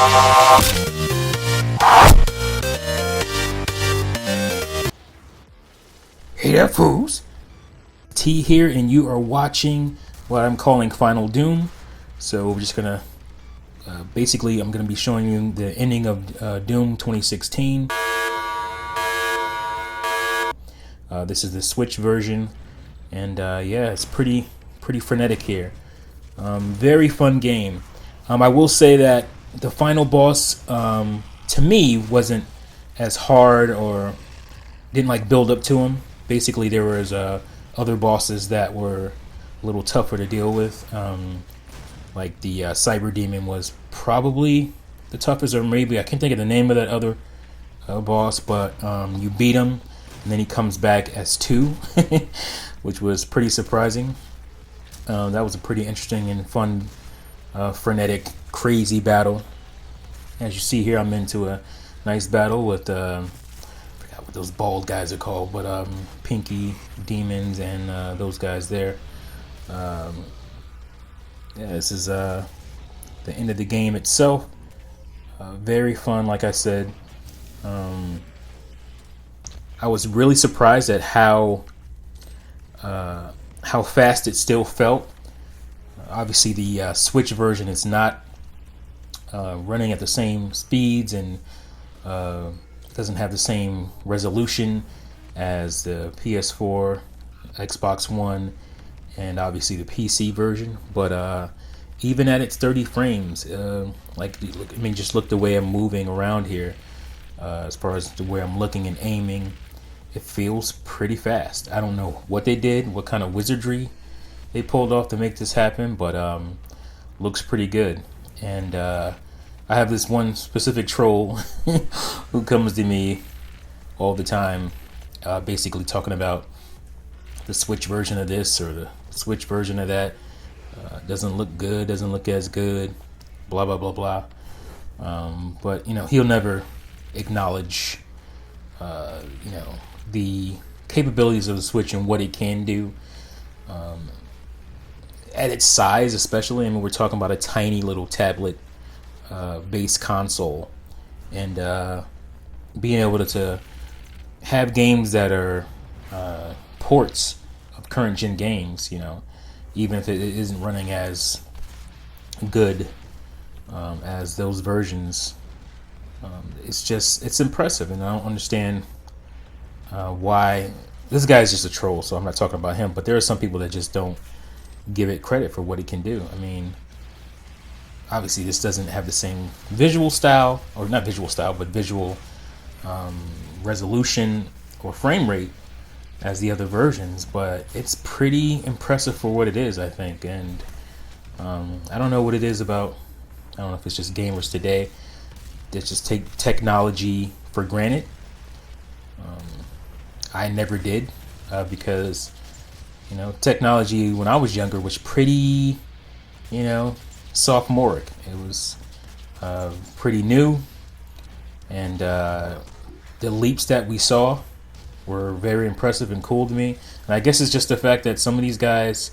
Hey there, fools. T here, and you are watching what I'm calling Final Doom. So we're just gonna basically, I'm gonna be showing you the ending of Doom 2016. This is the Switch version, and yeah, it's pretty frenetic here. Very fun game. I will say that the final boss, to me, wasn't as hard or didn't like build up to him. Basically, there was other bosses that were a little tougher to deal with. Like the Cyber Demon was probably the toughest, or maybe I can't think of the name of that other boss, but you beat him, and then he comes back as 2, which was pretty surprising. That was a pretty interesting and fun, frenetic, crazy battle. As you see here, I'm into a nice battle with I forgot what those bald guys are called, but Pinky, Demons, and those guys there. Yeah, this is the end of the game itself. Very fun, like I said. I was really surprised at how fast it still felt. Obviously, the Switch version is not running at the same speeds and doesn't have the same resolution as the PS4, Xbox One, and obviously the PC version. But even at its 30 frames, just look the way I'm moving around here. As far as the way I'm looking and aiming, it feels pretty fast. I don't know what they did, what kind of wizardry they pulled off to make this happen, but looks pretty good. And I have this one specific troll who comes to me all the time, basically talking about the Switch version of this or the Switch version of that. Doesn't look good, doesn't look as good, blah blah blah blah. But he'll never acknowledge the capabilities of the Switch and what it can do. At its size, especially, we're talking about a tiny little tablet based console, and being able to have games that are ports of current gen games, even if it isn't running as good as those versions. It's impressive, and I don't understand why. This guy's just a troll, so I'm not talking about him, but there are some people that just don't give it credit for what it can do. Obviously this doesn't have the same visual style, or not visual style, but visual resolution or frame rate as the other versions, but it's pretty impressive for what it is, I think. And I don't know what it is about. I don't know if it's just gamers today that just take technology for granted. I never did, because technology when I was younger was pretty sophomoric. It was pretty new, and the leaps that we saw were very impressive and cool to me. And I guess it's just the fact that some of these guys,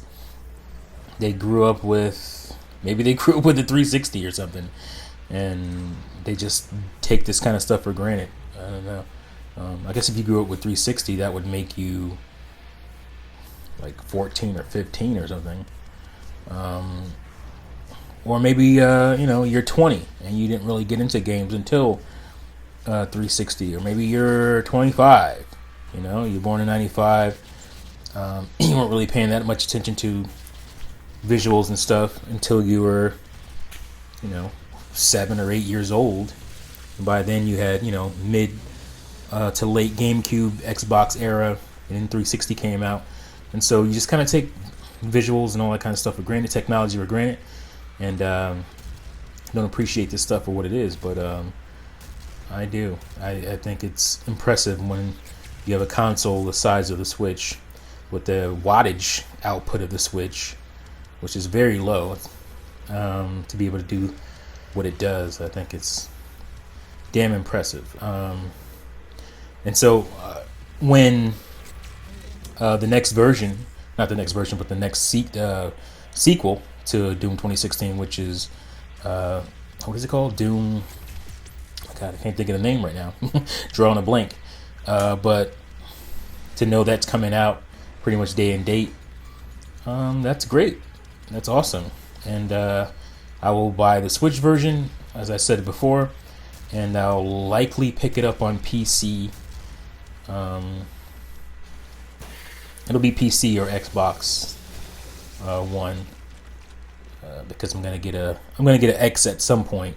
they grew up with the 360 or something, and they just take this kind of stuff for granted. I don't know. I guess if you grew up with 360, that would make you like 14 or 15 or something. Or maybe you're 20 and you didn't really get into games until 360, or maybe you're 25. You're born in 95. You weren't really paying that much attention to visuals and stuff until you were 7 or 8 years old. And by then you had mid to late GameCube, Xbox era, and then 360 came out. And so you just kind of take visuals and all that kind of stuff for granted, technology for granted, and don't appreciate this stuff for what it is. But I do. I think it's impressive when you have a console the size of the Switch, with the wattage output of the Switch, which is very low, to be able to do what it does. I think it's damn impressive. And so when the next version, not the next version, but the next sequel to Doom 2016, which is what is it called? Doom. God, I can't think of the name right now. Drawing a blank. But to know that's coming out pretty much day and date, that's great. That's awesome. And I will buy the Switch version, as I said before, and I'll likely pick it up on PC. It'll be PC or Xbox One, because I'm gonna get an X at some point.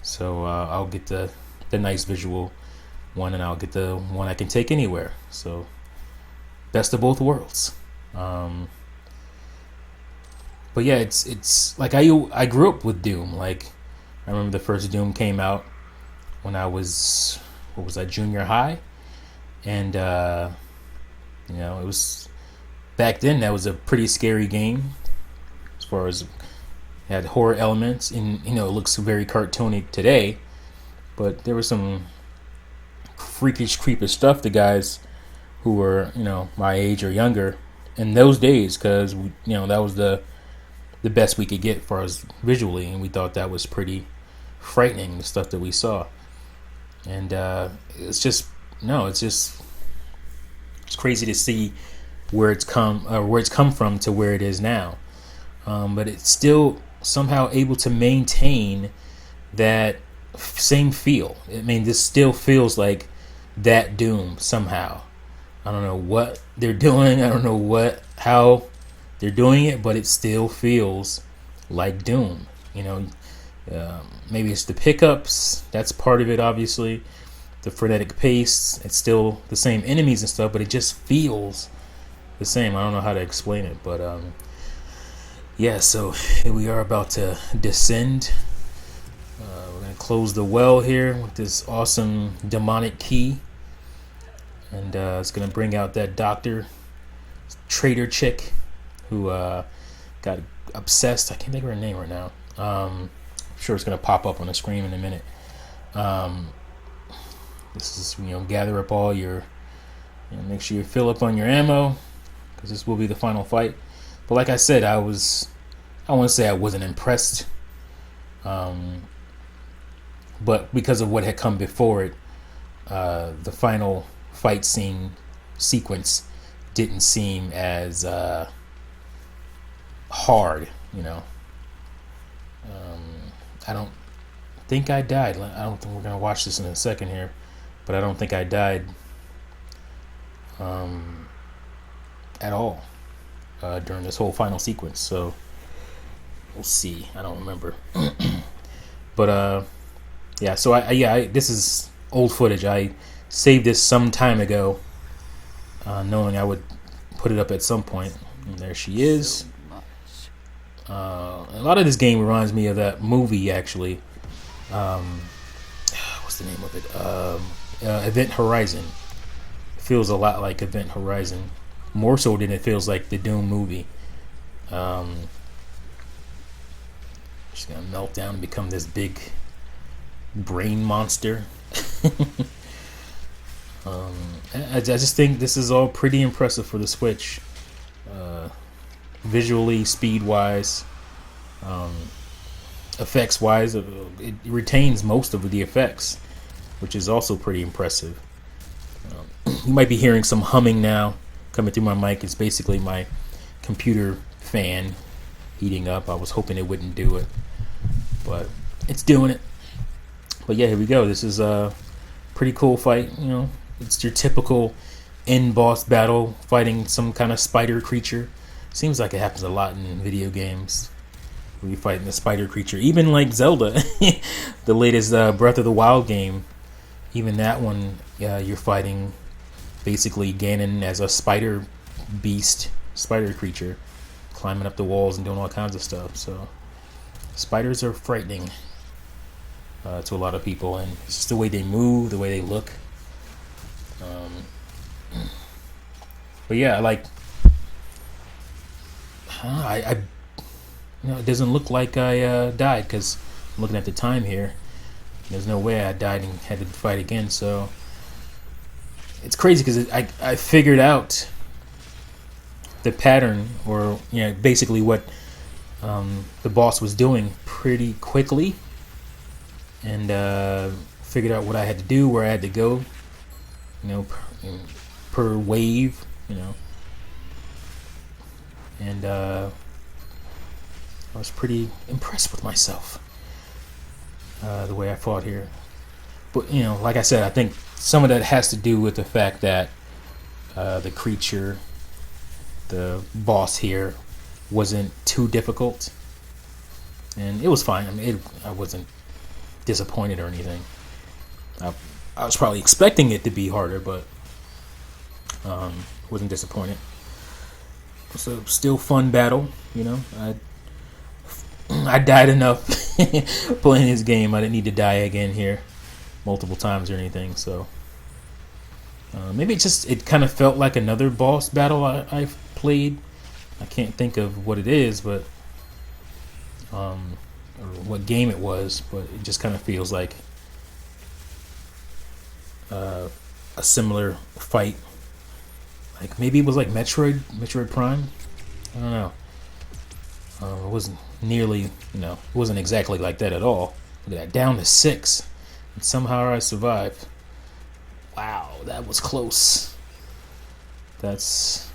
So I'll get the nice visual one, and I'll get the one I can take anywhere. So best of both worlds. But yeah, it's like I grew up with Doom. Like, I remember the first Doom came out when I was, what was that, junior high, and you know, it was back then that was a pretty scary game, as far as it had horror elements, and you know, it looks very cartoony today, but there was some freakish, creepish stuff the guys who were, you know, my age or younger in those days, because you know, that was the best we could get as far as visually, and we thought that was pretty frightening, the stuff that we saw. And it's crazy to see where it's come from to where it is now. But it's still somehow able to maintain that same feel. I mean, this still feels like that Doom somehow. I don't know what they're doing. I don't know how they're doing it, but it still feels like Doom. You know, maybe it's the pickups. That's part of it, obviously. The frenetic pace. It's still the same enemies and stuff, but it just feels the same. I don't know how to explain it, but yeah. So here we are about to descend. We're gonna close the well here with this awesome demonic key, and it's gonna bring out that doctor traitor chick who got obsessed. I can't think of her name right now. I'm sure it's gonna pop up on the screen in a minute. This is, you know, gather up all your, you know, make sure you fill up on your ammo, because this will be the final fight. But like I said, I want to say I wasn't impressed, but because of what had come before it, the final fight scene sequence didn't seem as hard, you know. I don't think I died. I don't think we're gonna watch this in a second here, but I don't think I died at all during this whole final sequence. So we'll see. I don't remember. But yeah. So I this is old footage. I saved this some time ago, knowing I would put it up at some point. And there she is. A lot of this game reminds me of that movie, actually. What's the name of it? Event Horizon. It feels a lot like Event Horizon, more so than it feels like the Doom movie. She's gonna melt down and become this big brain monster. I just think this is all pretty impressive for the Switch. Visually, speed-wise, effects-wise, it retains most of the effects, which is also pretty impressive. You might be hearing some humming now coming through my mic. It's basically my computer fan heating up. I was hoping it wouldn't do it, but it's doing it. But yeah, here we go. This is a pretty cool fight. You know, it's your typical end boss battle, fighting some kind of spider creature. Seems like it happens a lot in video games, where you fight the spider creature. Even like Zelda, the latest Breath of the Wild game, even that one, you're fighting basically Ganon as a spider beast, spider creature, climbing up the walls and doing all kinds of stuff. So spiders are frightening to a lot of people, and it's just the way they move, the way they look. But yeah, like, I you know, it doesn't look like I died, because I'm looking at the time here. There's no way I died and had to fight again. So it's crazy, because I figured out the pattern, or, you know, basically what the boss was doing pretty quickly. and figured out what I had to do, where I had to go, per wave, and I was pretty impressed with myself, the way I fought here. But like I said, I think some of that has to do with the fact that the creature, the boss here, wasn't too difficult, and it was fine. I mean, I wasn't disappointed or anything. I was probably expecting it to be harder, but wasn't disappointed. It's a still fun battle, I died enough playing this game. I didn't need to die again here multiple times or anything. So maybe it kind of felt like another boss battle I've played. I can't think of what it is, but or what game it was, but it just kind of feels like a similar fight. Like maybe it was like Metroid Prime. I don't know. It wasn't nearly, it wasn't exactly like that at all. Look at that, down to 6, and somehow I survived. Wow, that was close. That's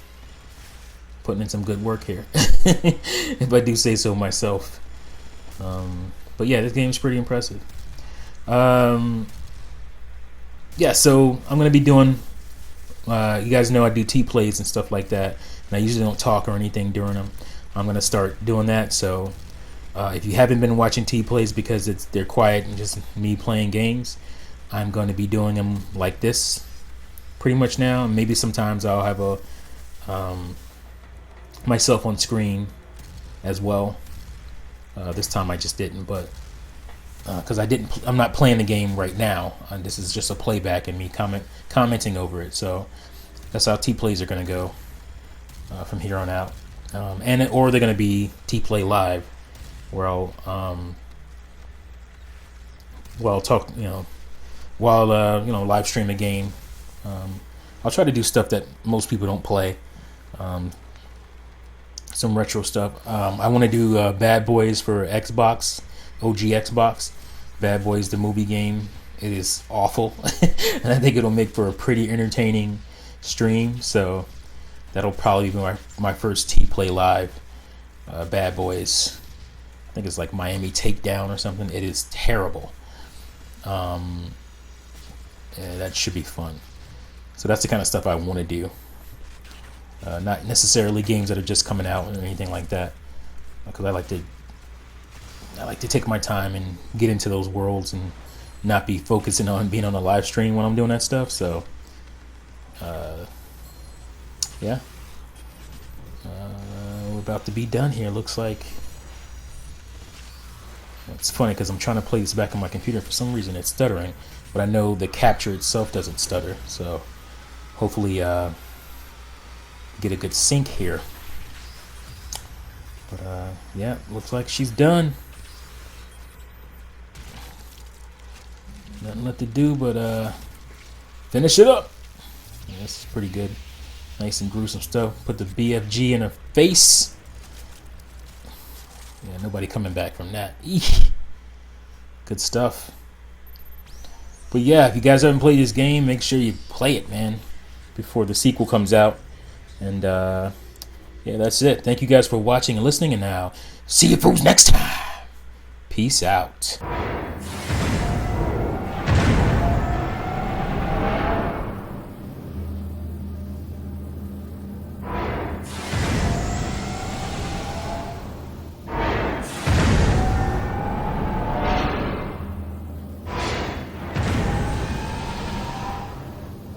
putting in some good work here, if I do say so myself. But yeah, this game's pretty impressive. Yeah, so I'm gonna be doing. You guys know I do T-plays and stuff like that, and I usually don't talk or anything during them. I'm gonna start doing that. So if you haven't been watching T-plays because they're quiet and just me playing games, I'm going to be doing them like this pretty much now. Maybe sometimes I'll have a myself on screen as well. This time I just didn't, but because I'm not playing the game right now. This is just a playback and me commenting over it. So that's how T-plays are going to go from here on out. Or they're going to be T-play live, where I'll talk, while live stream a game. I'll try to do stuff that most people don't play. Some retro stuff. I want to do Bad Boys for Xbox, OG Xbox. Bad Boys, the movie game. It is awful, and I think it'll make for a pretty entertaining stream. So that'll probably be my first T-play live. Bad Boys. I think it's like Miami Takedown or something. It is terrible. Yeah, that should be fun. So that's the kind of stuff I want to do. Not necessarily games that are just coming out or anything like that, because I like to take my time and get into those worlds and not be focusing on being on a live stream when I'm doing that stuff. So yeah, we're about to be done here. Looks like. It's funny because I'm trying to play this back on my computer. For some reason it's stuttering, but I know the capture itself doesn't stutter. So hopefully get a good sync here. But yeah, looks like she's done. Nothing left to do but finish it up. Yeah, this is pretty good. Nice and gruesome stuff. Put the BFG in her face. Yeah, nobody coming back from that. Eek. Good stuff. But yeah, if you guys haven't played this game, make sure you play it, man, before the sequel comes out. And yeah, that's it. Thank you guys for watching and listening, and now see you fools next time. Peace out.